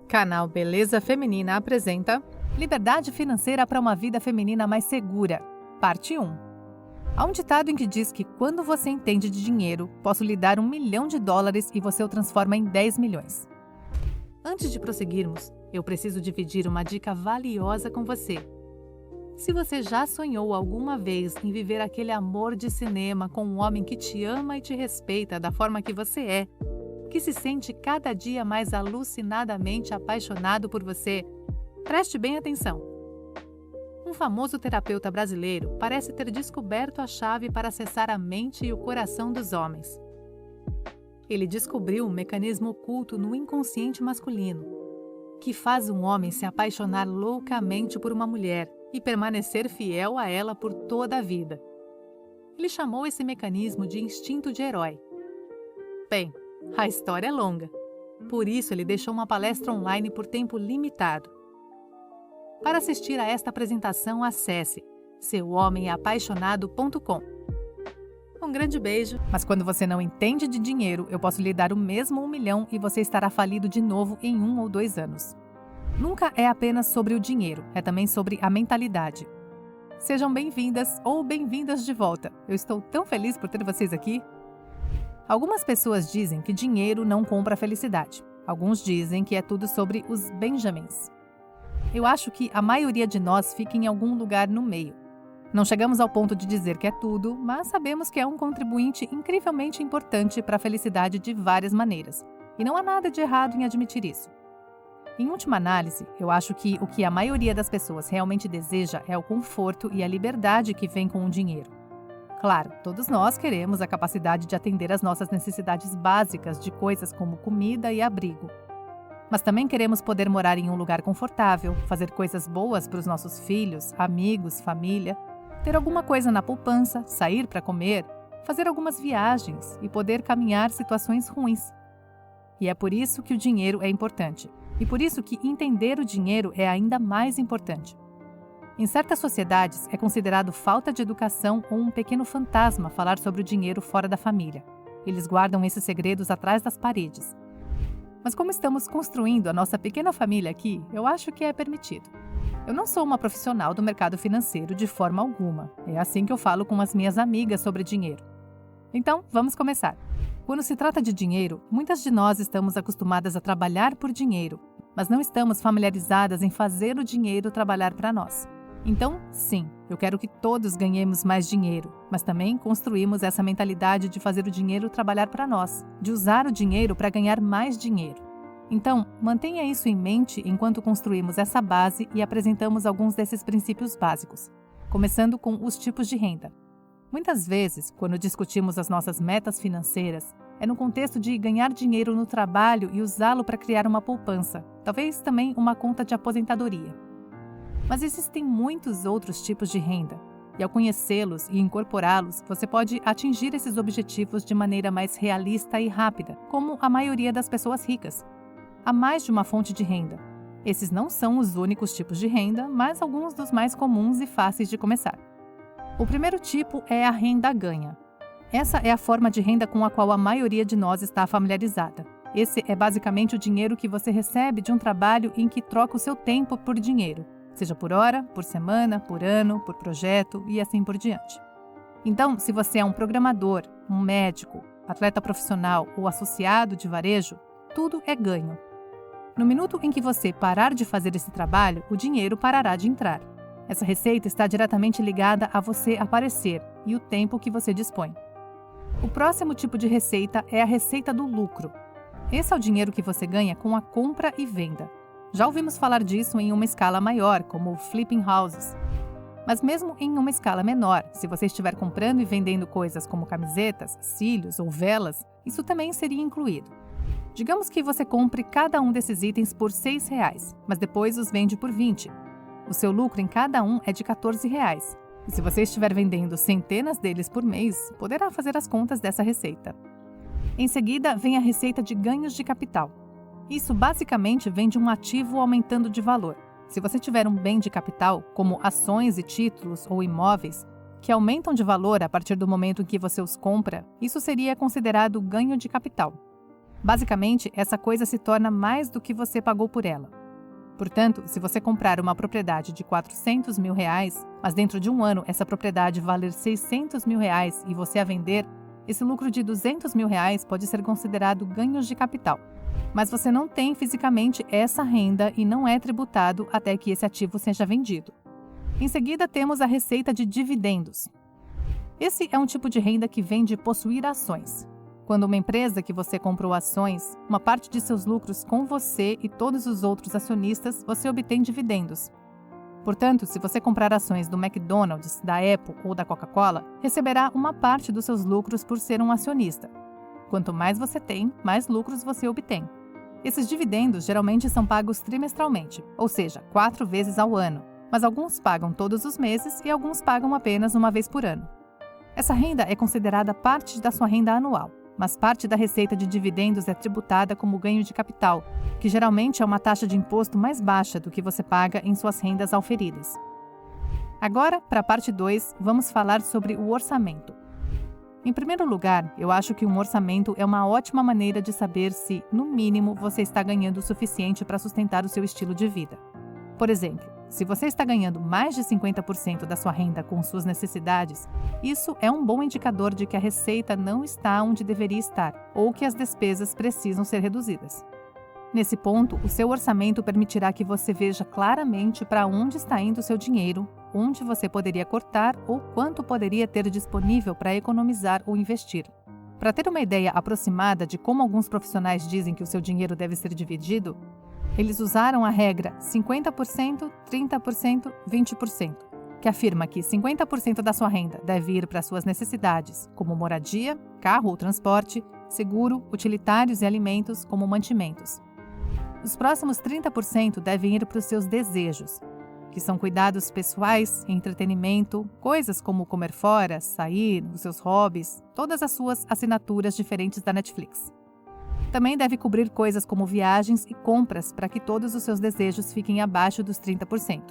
Canal Beleza Feminina apresenta Liberdade Financeira para uma Vida Feminina Mais Segura, Parte 1. Há um ditado em que diz que quando você entende de dinheiro, posso lhe dar $1 milhão e você o transforma em 10 milhões. Antes de prosseguirmos, eu preciso dividir uma dica valiosa com você. Se você já sonhou alguma vez em viver aquele amor de cinema com um homem que te ama e te respeita da forma que você é, que se sente cada dia mais alucinadamente apaixonado por você, preste bem atenção. Um famoso terapeuta brasileiro parece ter descoberto a chave para acessar a mente e o coração dos homens. Ele descobriu um mecanismo oculto no inconsciente masculino, que faz um homem se apaixonar loucamente por uma mulher e permanecer fiel a ela por toda a vida. Ele chamou esse mecanismo de instinto de herói. Bem, a história é longa. Por isso, ele deixou uma palestra online por tempo limitado. Para assistir a esta apresentação, acesse seuhomemeapaixonado.com. Um grande beijo, mas quando você não entende de dinheiro, eu posso lhe dar o mesmo 1 milhão e você estará falido de novo em 1 ou 2 anos. Nunca é apenas sobre o dinheiro, é também sobre a mentalidade. Sejam bem-vindas ou bem-vindas de volta. Eu estou tão feliz por ter vocês aqui. Algumas pessoas dizem que dinheiro não compra felicidade. Alguns dizem que é tudo sobre os Benjamins. Eu acho que a maioria de nós fica em algum lugar no meio. Não chegamos ao ponto de dizer que é tudo, mas sabemos que é um contribuinte incrivelmente importante para a felicidade de várias maneiras. E não há nada de errado em admitir isso. Em última análise, eu acho que o que a maioria das pessoas realmente deseja é o conforto e a liberdade que vem com o dinheiro. Claro, todos nós queremos a capacidade de atender às nossas necessidades básicas de coisas como comida e abrigo. Mas também queremos poder morar em um lugar confortável, fazer coisas boas para os nossos filhos, amigos, família, ter alguma coisa na poupança, sair para comer, fazer algumas viagens e poder caminhar situações ruins. E é por isso que o dinheiro é importante. E por isso que entender o dinheiro é ainda mais importante. Em certas sociedades, é considerado falta de educação ou um pequeno fantasma falar sobre o dinheiro fora da família. Eles guardam esses segredos atrás das paredes. Mas como estamos construindo a nossa pequena família aqui, eu acho que é permitido. Eu não sou uma profissional do mercado financeiro de forma alguma. É assim que eu falo com as minhas amigas sobre dinheiro. Então, vamos começar. Quando se trata de dinheiro, muitas de nós estamos acostumadas a trabalhar por dinheiro, mas não estamos familiarizadas em fazer o dinheiro trabalhar para nós. Então, sim, eu quero que todos ganhemos mais dinheiro, mas também construímos essa mentalidade de fazer o dinheiro trabalhar para nós, de usar o dinheiro para ganhar mais dinheiro. Então, mantenha isso em mente enquanto construímos essa base e apresentamos alguns desses princípios básicos, começando com os tipos de renda. Muitas vezes, quando discutimos as nossas metas financeiras, é no contexto de ganhar dinheiro no trabalho e usá-lo para criar uma poupança, talvez também uma conta de aposentadoria. Mas existem muitos outros tipos de renda, e ao conhecê-los e incorporá-los, você pode atingir esses objetivos de maneira mais realista e rápida, como a maioria das pessoas ricas. Há mais de uma fonte de renda. Esses não são os únicos tipos de renda, mas alguns dos mais comuns e fáceis de começar. O primeiro tipo é a renda ganha. Essa é a forma de renda com a qual a maioria de nós está familiarizada. Esse é basicamente o dinheiro que você recebe de um trabalho em que troca o seu tempo por dinheiro. Seja por hora, por semana, por ano, por projeto e assim por diante. Então, se você é um programador, um médico, atleta profissional ou associado de varejo, tudo é ganho. No minuto em que você parar de fazer esse trabalho, o dinheiro parará de entrar. Essa receita está diretamente ligada a você aparecer e o tempo que você dispõe. O próximo tipo de receita é a receita do lucro. Esse é o dinheiro que você ganha com a compra e venda. Já ouvimos falar disso em uma escala maior, como flipping houses. Mas mesmo em uma escala menor, se você estiver comprando e vendendo coisas como camisetas, cílios ou velas, isso também seria incluído. Digamos que você compre cada um desses itens por R$6, mas depois os vende por 20. O seu lucro em cada um é de R$14. E se você estiver vendendo centenas deles por mês, poderá fazer as contas dessa receita. Em seguida, vem a receita de ganhos de capital. Isso basicamente vem de um ativo aumentando de valor. Se você tiver um bem de capital, como ações e títulos ou imóveis, que aumentam de valor a partir do momento em que você os compra, isso seria considerado ganho de capital. Basicamente, essa coisa se torna mais do que você pagou por ela. Portanto, se você comprar uma propriedade de R$400 mil, mas dentro de um ano essa propriedade valer R$600 mil e você a vender, esse lucro de R$200 mil pode ser considerado ganhos de capital. Mas você não tem fisicamente essa renda e não é tributado até que esse ativo seja vendido. Em seguida, temos a receita de dividendos. Esse é um tipo de renda que vem de possuir ações. Quando uma empresa que você comprou ações, uma parte de seus lucros com você e todos os outros acionistas, você obtém dividendos. Portanto, se você comprar ações do McDonald's, da Apple ou da Coca-Cola, receberá uma parte dos seus lucros por ser um acionista. Quanto mais você tem, mais lucros você obtém. Esses dividendos geralmente são pagos trimestralmente, ou seja, 4 vezes ao ano, mas alguns pagam todos os meses e alguns pagam apenas uma vez por ano. Essa renda é considerada parte da sua renda anual, mas parte da receita de dividendos é tributada como ganho de capital, que geralmente é uma taxa de imposto mais baixa do que você paga em suas rendas auferidas. Agora, para a parte 2, vamos falar sobre o orçamento. Em primeiro lugar, eu acho que um orçamento é uma ótima maneira de saber se, no mínimo, você está ganhando o suficiente para sustentar o seu estilo de vida. Por exemplo, se você está ganhando mais de 50% da sua renda com suas necessidades, isso é um bom indicador de que a receita não está onde deveria estar ou que as despesas precisam ser reduzidas. Nesse ponto, o seu orçamento permitirá que você veja claramente para onde está indo o seu dinheiro, onde você poderia cortar ou quanto poderia ter disponível para economizar ou investir. Para ter uma ideia aproximada de como alguns profissionais dizem que o seu dinheiro deve ser dividido, eles usaram a regra 50%, 30%, 20%, que afirma que 50% da sua renda deve ir para suas necessidades, como moradia, carro ou transporte, seguro, utilitários e alimentos, como mantimentos. Os próximos 30% devem ir para os seus desejos, que são cuidados pessoais, entretenimento, coisas como comer fora, sair, os seus hobbies, todas as suas assinaturas diferentes da Netflix. Também deve cobrir coisas como viagens e compras para que todos os seus desejos fiquem abaixo dos 30%.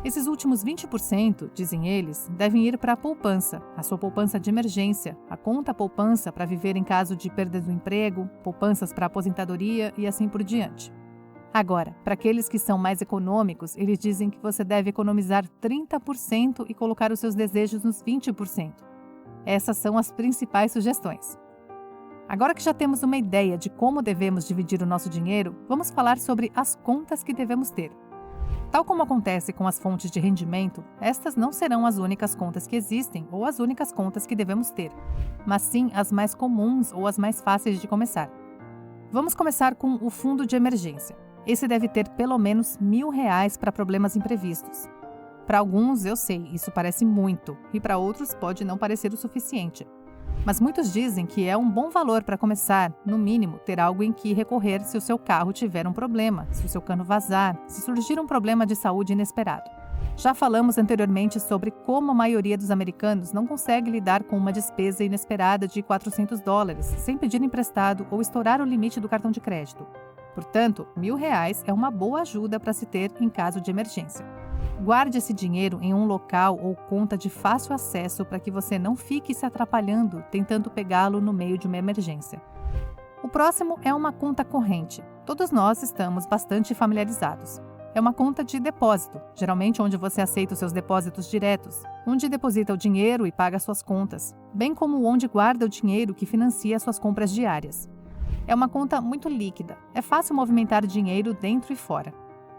Esses últimos 20%, dizem eles, devem ir para a poupança, a sua poupança de emergência, a conta poupança para viver em caso de perda do emprego, poupanças para aposentadoria e assim por diante. Agora, para aqueles que são mais econômicos, eles dizem que você deve economizar 30% e colocar os seus desejos nos 20%. Essas são as principais sugestões. Agora que já temos uma ideia de como devemos dividir o nosso dinheiro, vamos falar sobre as contas que devemos ter. Tal como acontece com as fontes de rendimento, estas não serão as únicas contas que existem ou as únicas contas que devemos ter, mas sim as mais comuns ou as mais fáceis de começar. Vamos começar com o fundo de emergência. Esse deve ter pelo menos R$1.000 para problemas imprevistos. Para alguns, eu sei, isso parece muito, e para outros pode não parecer o suficiente. Mas muitos dizem que é um bom valor para começar, no mínimo, ter algo em que recorrer se o seu carro tiver um problema, se o seu cano vazar, se surgir um problema de saúde inesperado. Já falamos anteriormente sobre como a maioria dos americanos não consegue lidar com uma despesa inesperada de $400 sem pedir emprestado ou estourar o limite do cartão de crédito. Portanto, R$1.000 é uma boa ajuda para se ter em caso de emergência. Guarde esse dinheiro em um local ou conta de fácil acesso para que você não fique se atrapalhando tentando pegá-lo no meio de uma emergência. O próximo é uma conta corrente. Todos nós estamos bastante familiarizados. É uma conta de depósito, geralmente onde você aceita os seus depósitos diretos, onde deposita o dinheiro e paga suas contas, bem como onde guarda o dinheiro que financia suas compras diárias. É uma conta muito líquida. É fácil movimentar dinheiro dentro e fora.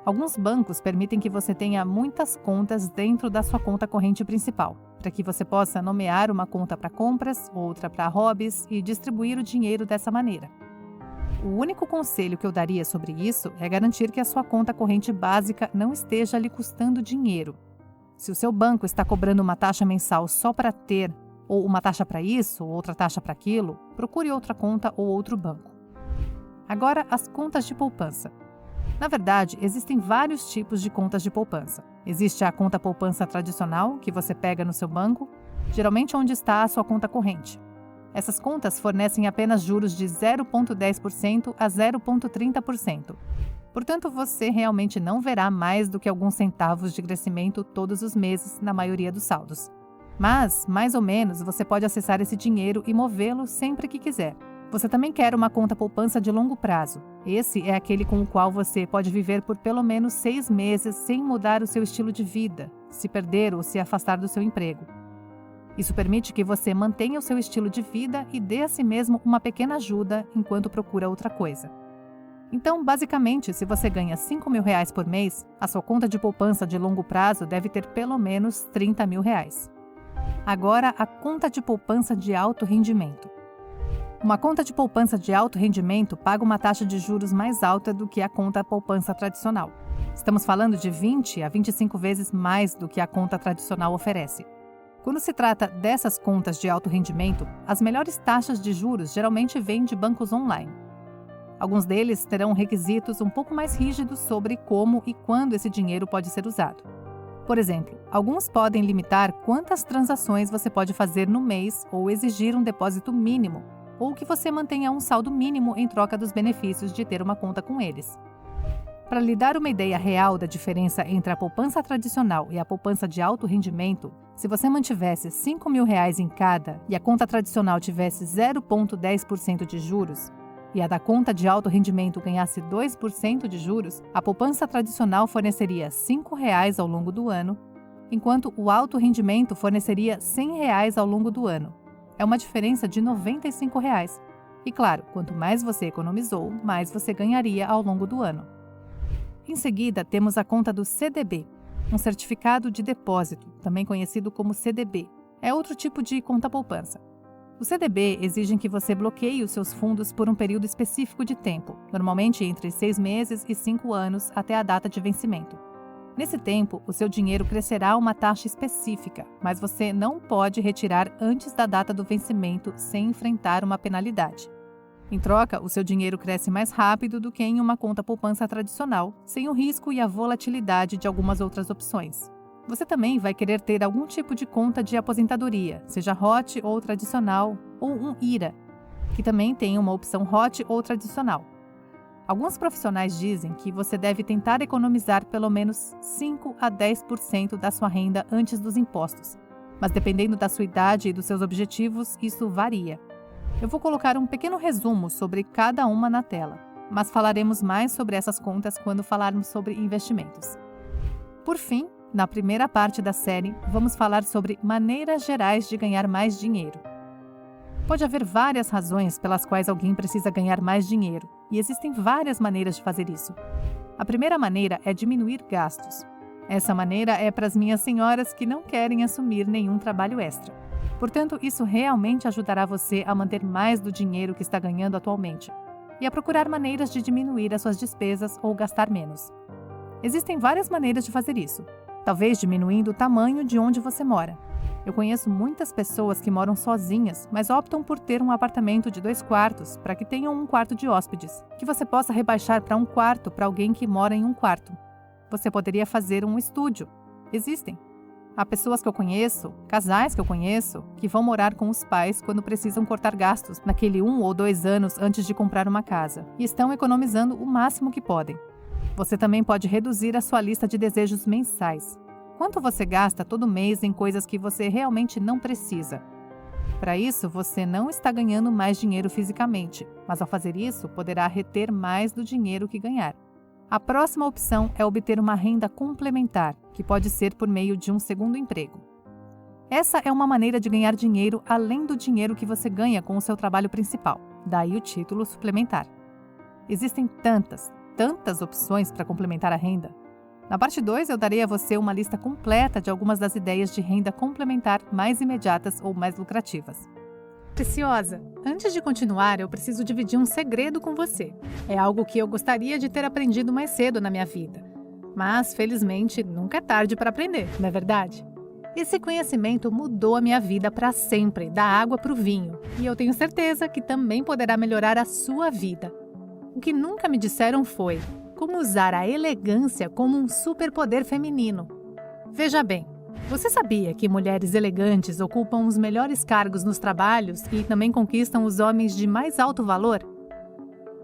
Alguns bancos permitem que você tenha muitas contas dentro da sua conta corrente principal, para que você possa nomear uma conta para compras, outra para hobbies e distribuir o dinheiro dessa maneira. O único conselho que eu daria sobre isso é garantir que a sua conta corrente básica não esteja lhe custando dinheiro. Se o seu banco está cobrando uma taxa mensal só para ter, ou uma taxa para isso, ou outra taxa para aquilo, procure outra conta ou outro banco. Agora, as contas de poupança. Na verdade, existem vários tipos de contas de poupança. Existe a conta poupança tradicional, que você pega no seu banco, geralmente onde está a sua conta corrente. Essas contas fornecem apenas juros de 0,10% a 0,30%. Portanto, você realmente não verá mais do que alguns centavos de crescimento todos os meses na maioria dos saldos. Mas, mais ou menos, você pode acessar esse dinheiro e movê-lo sempre que quiser. Você também quer uma conta poupança de longo prazo. Esse é aquele com o qual você pode viver por pelo menos 6 meses sem mudar o seu estilo de vida, se perder ou se afastar do seu emprego. Isso permite que você mantenha o seu estilo de vida e dê a si mesmo uma pequena ajuda enquanto procura outra coisa. Então, basicamente, se você ganha R$5.000 por mês, a sua conta de poupança de longo prazo deve ter pelo menos R$30.000. Agora, a conta de poupança de alto rendimento. Uma conta de poupança de alto rendimento paga uma taxa de juros mais alta do que a conta poupança tradicional. Estamos falando de 20 a 25 vezes mais do que a conta tradicional oferece. Quando se trata dessas contas de alto rendimento, as melhores taxas de juros geralmente vêm de bancos online. Alguns deles terão requisitos um pouco mais rígidos sobre como e quando esse dinheiro pode ser usado. Por exemplo, alguns podem limitar quantas transações você pode fazer no mês ou exigir um depósito mínimo, ou que você mantenha um saldo mínimo em troca dos benefícios de ter uma conta com eles. Para lhe dar uma ideia real da diferença entre a poupança tradicional e a poupança de alto rendimento, se você mantivesse R$5.000 em cada e a conta tradicional tivesse 0,10% de juros, e a da conta de alto rendimento ganhasse 2% de juros, a poupança tradicional forneceria R$5 ao longo do ano, enquanto o alto rendimento forneceria R$100 ao longo do ano. É uma diferença de R$95. E claro, quanto mais você economizou, mais você ganharia ao longo do ano. Em seguida, temos a conta do CDB, um certificado de depósito, também conhecido como CDB. É outro tipo de conta poupança. O CDB exige que você bloqueie os seus fundos por um período específico de tempo, normalmente entre 6 meses e 5 anos até a data de vencimento. Nesse tempo, o seu dinheiro crescerá uma taxa específica, mas você não pode retirar antes da data do vencimento sem enfrentar uma penalidade. Em troca, o seu dinheiro cresce mais rápido do que em uma conta poupança tradicional, sem o risco e a volatilidade de algumas outras opções. Você também vai querer ter algum tipo de conta de aposentadoria, seja HOT ou tradicional, ou um IRA, que também tem uma opção HOT ou tradicional. Alguns profissionais dizem que você deve tentar economizar pelo menos 5 a 10% da sua renda antes dos impostos, mas dependendo da sua idade e dos seus objetivos, isso varia. Eu vou colocar um pequeno resumo sobre cada uma na tela, mas falaremos mais sobre essas contas quando falarmos sobre investimentos. Por fim, na primeira parte da série, vamos falar sobre maneiras gerais de ganhar mais dinheiro. Pode haver várias razões pelas quais alguém precisa ganhar mais dinheiro, e existem várias maneiras de fazer isso. A primeira maneira é diminuir gastos. Essa maneira é para as minhas senhoras que não querem assumir nenhum trabalho extra. Portanto, isso realmente ajudará você a manter mais do dinheiro que está ganhando atualmente e a procurar maneiras de diminuir as suas despesas ou gastar menos. Existem várias maneiras de fazer isso, talvez diminuindo o tamanho de onde você mora. Eu conheço muitas pessoas que moram sozinhas, mas optam por ter um apartamento de 2 quartos para que tenham um quarto de hóspedes, que você possa rebaixar para 1 quarto para alguém que mora em 1 quarto. Você poderia fazer um estúdio. Existem. Há pessoas que eu conheço, casais que eu conheço, que vão morar com os pais quando precisam cortar gastos naquele 1 ou 2 anos antes de comprar uma casa, e estão economizando o máximo que podem. Você também pode reduzir a sua lista de desejos mensais. Quanto você gasta todo mês em coisas que você realmente não precisa? Para isso, você não está ganhando mais dinheiro fisicamente, mas ao fazer isso, poderá reter mais do dinheiro que ganhar. A próxima opção é obter uma renda complementar, que pode ser por meio de um segundo emprego. Essa é uma maneira de ganhar dinheiro além do dinheiro que você ganha com o seu trabalho principal, daí o título suplementar. Existem tantas opções para complementar a renda. Na parte 2, eu darei a você uma lista completa de algumas das ideias de renda complementar mais imediatas ou mais lucrativas. Preciosa, antes de continuar, eu preciso dividir um segredo com você. É algo que eu gostaria de ter aprendido mais cedo na minha vida. Mas, felizmente, nunca é tarde para aprender, não é verdade? Esse conhecimento mudou a minha vida para sempre, da água para o vinho. E eu tenho certeza que também poderá melhorar a sua vida. O que nunca me disseram foi como usar a elegância como um superpoder feminino. Veja bem, você sabia que mulheres elegantes ocupam os melhores cargos nos trabalhos e também conquistam os homens de mais alto valor?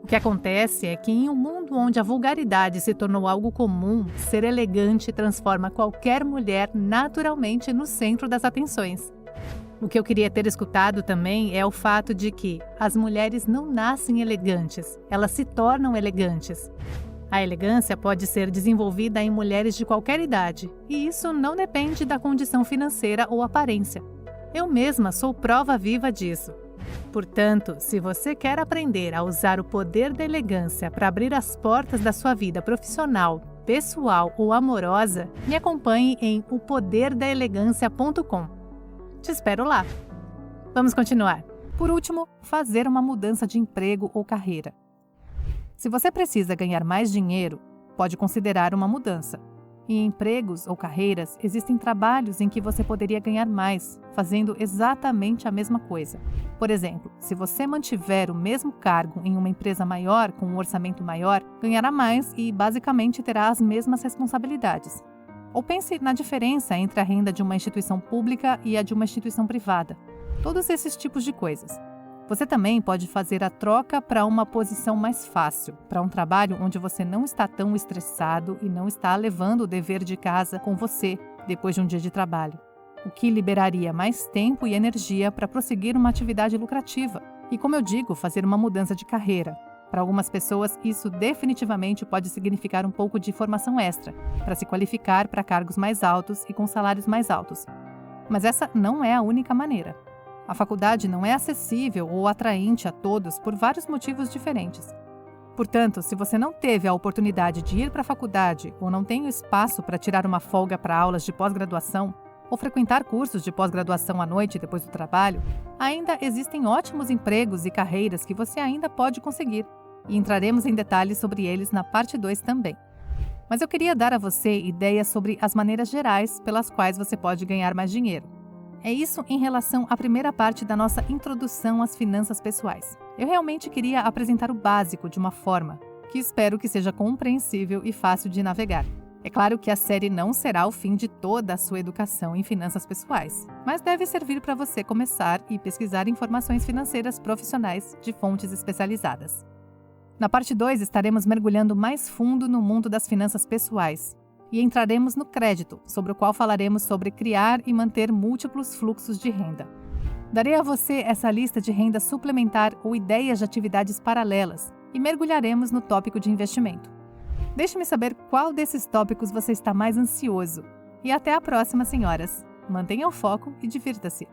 O que acontece é que em um mundo onde a vulgaridade se tornou algo comum, ser elegante transforma qualquer mulher naturalmente no centro das atenções. O que eu queria ter escutado também é o fato de que as mulheres não nascem elegantes, elas se tornam elegantes. A elegância pode ser desenvolvida em mulheres de qualquer idade, e isso não depende da condição financeira ou aparência. Eu mesma sou prova viva disso. Portanto, se você quer aprender a usar o poder da elegância para abrir as portas da sua vida profissional, pessoal ou amorosa, me acompanhe em opoderdaelegância.com. Te espero lá. Vamos continuar. Por último, fazer uma mudança de emprego ou carreira. Se você precisa ganhar mais dinheiro, pode considerar uma mudança. Em empregos ou carreiras, existem trabalhos em que você poderia ganhar mais, fazendo exatamente a mesma coisa. Por exemplo, se você mantiver o mesmo cargo em uma empresa maior, com um orçamento maior, ganhará mais e basicamente terá as mesmas responsabilidades. Ou pense na diferença entre a renda de uma instituição pública e a de uma instituição privada. Todos esses tipos de coisas. Você também pode fazer a troca para uma posição mais fácil, para um trabalho onde você não está tão estressado e não está levando o dever de casa com você depois de um dia de trabalho, o que liberaria mais tempo e energia para prosseguir uma atividade lucrativa. E como eu digo, fazer uma mudança de carreira. Para algumas pessoas, isso definitivamente pode significar um pouco de formação extra, para se qualificar para cargos mais altos e com salários mais altos. Mas essa não é a única maneira. A faculdade não é acessível ou atraente a todos por vários motivos diferentes. Portanto, se você não teve a oportunidade de ir para a faculdade ou não tem o espaço para tirar uma folga para aulas de pós-graduação, ou frequentar cursos de pós-graduação à noite depois do trabalho, ainda existem ótimos empregos e carreiras que você ainda pode conseguir. E entraremos em detalhes sobre eles na parte 2 também. Mas eu queria dar a você ideias sobre as maneiras gerais pelas quais você pode ganhar mais dinheiro. É isso em relação à primeira parte da nossa introdução às finanças pessoais. Eu realmente queria apresentar o básico de uma forma que espero que seja compreensível e fácil de navegar. É claro que a série não será o fim de toda a sua educação em finanças pessoais, mas deve servir para você começar e pesquisar informações financeiras profissionais de fontes especializadas. Na parte 2, estaremos mergulhando mais fundo no mundo das finanças pessoais e entraremos no crédito, sobre o qual falaremos sobre criar e manter múltiplos fluxos de renda. Darei a você essa lista de renda suplementar ou ideias de atividades paralelas e mergulharemos no tópico de investimento. Deixe-me saber qual desses tópicos você está mais ansioso. E até a próxima, senhoras. Mantenha o foco e divirta-se.